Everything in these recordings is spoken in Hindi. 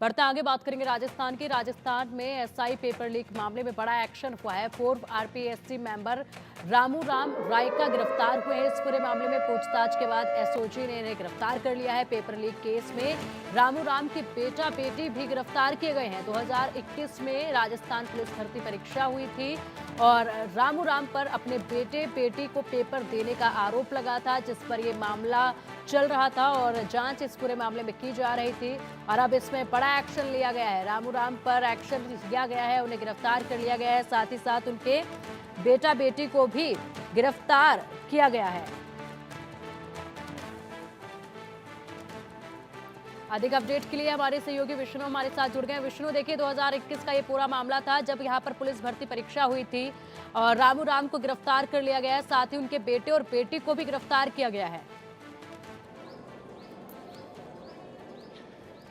बढ़ते आगे बात करेंगे राजस्थान की। राजस्थान में एसआई पेपर लीक मामले में बड़ा एक्शन हुआ है। पूर्व आरपीएससी मेंबर रामू राम रायका गिरफ्तार हुए हैं। इस पूरे मामले में पूछताछ के बाद एसओजी ने इन्हें गिरफ्तार कर लिया है। पेपर लीक केस में रामू राम की बेटा बेटी भी गिरफ्तार किए गए हैं। 2021 में राजस्थान पुलिस भर्ती परीक्षा हुई थी और रामू राम पर अपने बेटे बेटी को पेपर देने का आरोप लगा था, जिस पर यह मामला चल रहा था और जांच इस पूरे मामले में की जा रही थी। और अब इसमें बड़ा एक्शन लिया गया है। रामू राम पर एक्शन लिया गया है, उन्हें गिरफ्तार कर लिया गया है। साथ ही साथ उनके बेटा बेटी को भी गिरफ्तार किया गया है। अधिक अपडेट के लिए हमारे सहयोगी विष्णु हमारे साथ जुड़ गए। विष्णु, देखिए 2021 का ये पूरा मामला था जब यहाँ पर पुलिस भर्ती परीक्षा हुई थी और रामू राम को गिरफ्तार कर लिया गया है। साथ ही उनके बेटे और बेटी को भी गिरफ्तार किया गया है।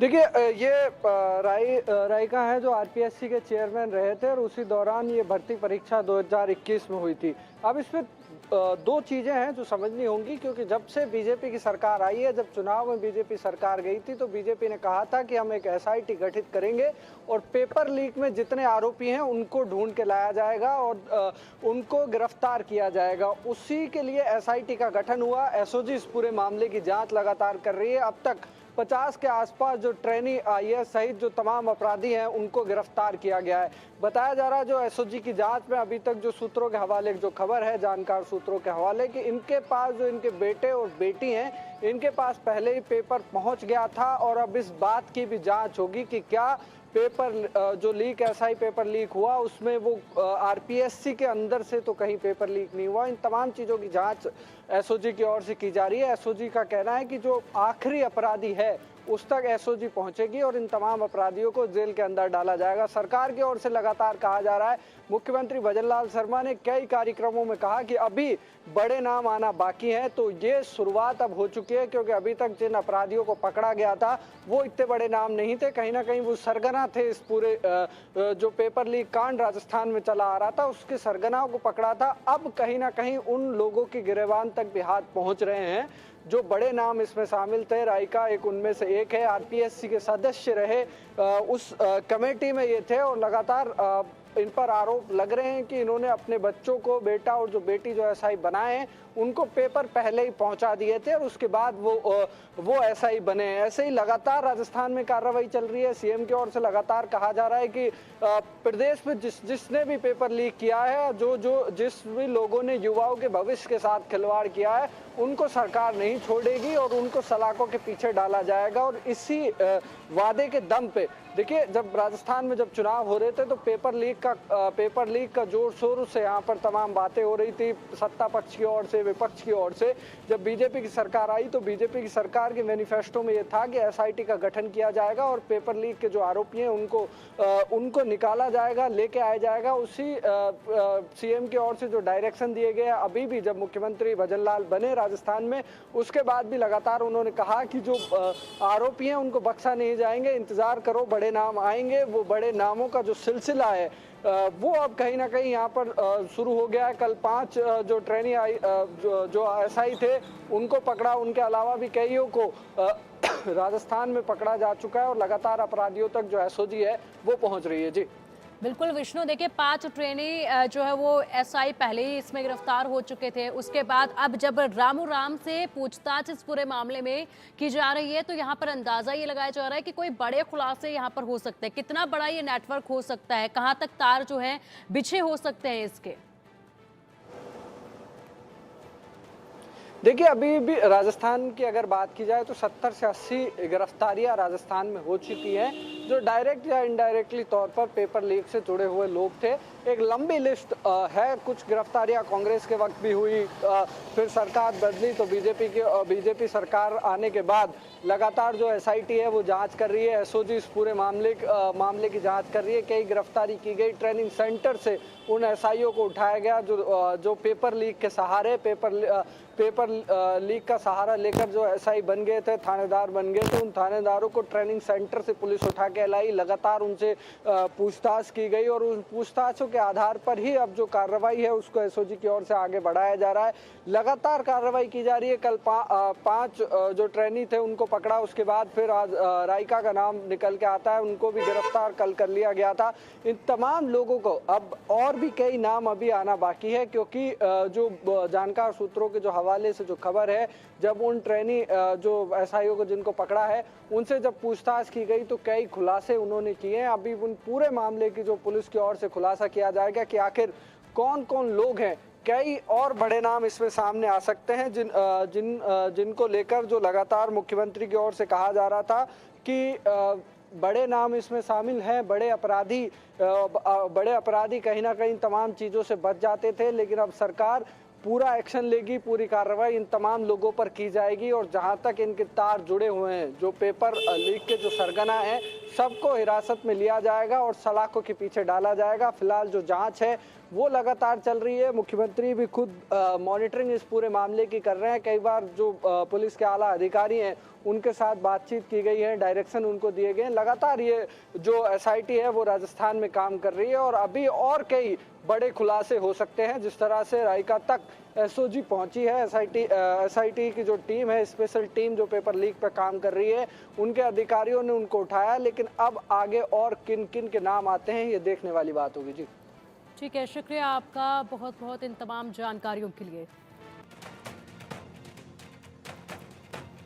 देखिए, ये रायका है जो आरपीएससी के चेयरमैन रहे थे और उसी दौरान ये भर्ती परीक्षा 2021 में हुई थी। अब इसमें दो चीज़ें हैं जो समझनी होंगी, क्योंकि जब से बीजेपी की सरकार आई है, जब चुनाव में बीजेपी सरकार गई थी तो बीजेपी ने कहा था कि हम एक एसआईटी गठित करेंगे और पेपर लीक में जितने आरोपी हैं उनको ढूंढ के लाया जाएगा और उनको गिरफ्तार किया जाएगा। उसी के लिए एसआईटी का गठन हुआ। एसओजी इस पूरे मामले की जाँच लगातार कर रही है। अब तक 50 के आसपास जो ट्रेनी आईएएस सहित जो तमाम अपराधी हैं उनको गिरफ्तार किया गया है। बताया जा रहा है जो एसओजी की जांच में अभी तक जो सूत्रों के हवाले जो खबर है, जानकार सूत्रों के हवाले, कि इनके पास जो इनके बेटे और बेटी हैं, इनके पास पहले ही पेपर पहुंच गया था और अब इस बात की भी जांच होगी कि क्या पेपर जो लीक एसआई पेपर लीक हुआ उसमें वो आरपीएससी के अंदर से तो कहीं पेपर लीक नहीं हुआ। इन तमाम चीज़ों की जांच एसओजी की ओर से की जा रही है। एसओजी का कहना है कि जो आखिरी अपराधी है उस तक एसओजी पहुंचेगी और इन तमाम अपराधियों को जेल के अंदर डाला जाएगा। सरकार की ओर से लगातार कहा जा रहा है, मुख्यमंत्री भजनलाल शर्मा ने कई कार्यक्रमों में कहा कि अभी बड़े नाम आना बाकी हैं, तो ये शुरुआत अब हो चुकी है, क्योंकि अभी तक जिन अपराधियों को पकड़ा गया था वो इतने बड़े नाम नहीं थे। कहीं ना कहीं वो सरगना थे इस पूरे जो पेपर लीक कांड राजस्थान में चला आ रहा था, उसके सरगनाओं को पकड़ा था। अब कहीं ना कहीं उन लोगों की गिरबान तक भी हाथ पहुंच रहे हैं जो बड़े नाम इसमें शामिल थे। रायका एक उनमें से एक है, आरपीएससी के सदस्य रहे, उस कमेटी में ये थे और लगातार इन पर आरोप लग रहे हैं कि इन्होंने अपने बच्चों को, बेटा और जो बेटी जो एसआई बनाए हैं उनको पेपर पहले ही पहुंचा दिए थे और उसके बाद वो एसआई बने हैं। ऐसे ही लगातार राजस्थान में कार्रवाई चल रही है। सीएम की ओर से लगातार कहा जा रहा है कि प्रदेश में जिसने भी पेपर लीक किया है, जिस भी लोगों ने युवाओं के भविष्य के साथ खिलवाड़ किया है, उनको सरकार नहीं छोड़ेगी और उनको सलाखों के पीछे डाला जाएगा। और इसी वादे के दम पे देखिए, जब राजस्थान में जब चुनाव हो रहे थे तो पेपर लीक का जोर शोर से यहाँ पर तमाम बातें हो रही थी, सत्ता पक्ष की ओर से, विपक्ष की ओर से। जब बीजेपी की सरकार आई तो बीजेपी की सरकार के मैनिफेस्टो में ये था कि एसआईटी का गठन किया जाएगा और पेपर लीक के जो आरोपी हैं उनको निकाला जाएगा, लेके आया जाएगा। उसी सीएम की ओर से जो डायरेक्शन दिए गए, अभी भी जब मुख्यमंत्री भजनलाल बने राजस्थान में, उसके बाद भी लगातार उन्होंने कहा कि जो आरोपी हैं उनको बख्शा नहीं जाएंगे, इंतजार करो, बड़े नाम आएंगे। वो बड़े नामों का जो सिलसिला है वो अब कहीं ना कहीं यहाँ पर शुरू हो गया है। कल 5 जो ट्रेनी जो एसआई थे उनको पकड़ा, उनके अलावा भी कईयों को राजस्थान में पकड़ा जा चुका है और लगातार अपराधियों तक जो एसओजी है वो पहुंच रही है। जी बिल्कुल विष्णु, देखिए 5 ट्रेनी जो है वो एसआई पहले ही इसमें गिरफ्तार हो चुके थे। उसके बाद अब जब रामू राम से पूछताछ इस पूरे मामले में की जा रही है तो यहाँ पर अंदाजा ये लगाया जा रहा है कि कोई बड़े खुलासे यहाँ पर हो सकते हैं। कितना बड़ा ये नेटवर्क हो सकता है, कहाँ तक तार जो है बिछे हो सकते हैं इसके? देखिए, अभी भी राजस्थान की अगर बात की जाए तो 70 से 80 गिरफ्तारियां राजस्थान में हो चुकी हैं, जो डायरेक्ट या इनडायरेक्टली तौर पर पेपर लीक से जुड़े हुए लोग थे। एक लंबी लिस्ट है। कुछ गिरफ्तारियां कांग्रेस के वक्त भी हुई, फिर सरकार बदली तो बीजेपी सरकार आने के बाद लगातार जो एसआईटी है वो जांच कर रही है। एसओजी इस पूरे मामले की जांच कर रही है। कई गिरफ्तारी की गई। ट्रेनिंग सेंटर से उन एसआईओ को उठाया गया जो पेपर लीक के सहारे पेपर लीक का सहारा लेकर जो एसआई बन गए थे, थानेदार बन गए थे। उन थानेदारों को ट्रेनिंग सेंटर से पुलिस उठा कहलाई, लगातार उनसे पूछताछ की गई और उन पूछताछों के आधार पर ही अब जो कार्रवाई है उसको एसओजी की ओर से आगे बढ़ाया जा रहा है। लगातार कार्रवाई की जा रही है। कल 5 जो ट्रेनी थे उनको पकड़ा, उसके बाद फिर आज राइका का नाम निकल के आता है, उनको भी गिरफ्तार कल कर लिया गया था। इन तमाम लोगों को अब और भी कई नाम अभी आना बाकी है, क्योंकि जो जानकार सूत्रों के जो हवाले से जो खबर है, जब उन ट्रेनी जो एसआईओ को जिनको पकड़ा है उनसे जब पूछताछ की गई तो कई खुलासे उन्होंने किए हैं। अभी उन पूरे मामले की जो पुलिस की ओर से खुलासा किया जाएगा कि आखिर कौन कौन लोग हैं। कई और बड़े नाम इसमें सामने आ सकते हैं जिनको लेकर जो लगातार मुख्यमंत्री की ओर से कहा जा रहा था कि बड़े नाम इसमें शामिल हैं। बड़े अपराधी कहीं ना कहीं तमाम चीज़ों से बच जाते थे, लेकिन अब सरकार पूरा एक्शन लेगी, पूरी कार्रवाई इन तमाम लोगों पर की जाएगी और जहां तक इनके तार जुड़े हुए हैं, जो पेपर लीक के जो सरगना हैं, सबको हिरासत में लिया जाएगा और सलाखों के पीछे डाला जाएगा। फिलहाल जो जांच है वो लगातार चल रही है। मुख्यमंत्री भी खुद मॉनिटरिंग इस पूरे मामले की कर रहे हैं। कई बार जो पुलिस के आला अधिकारी हैं उनके साथ बातचीत की गई है, डायरेक्शन उनको दिए गए हैं। लगातार ये जो एसआईटी है वो राजस्थान में काम कर रही है और अभी और कई बड़े खुलासे हो सकते हैं। जिस तरह से राइका तक एसओजी पहुंची है, एसआईटी की जो टीम है, स्पेशल टीम जो पेपर लीक पर काम कर रही है, उनके अधिकारियों ने उनको उठाया, लेकिन अब आगे और किन किन के नाम आते हैं ये देखने वाली बात होगी। जी ठीक है, शुक्रिया आपका बहुत बहुत इन तमाम जानकारियों के लिए।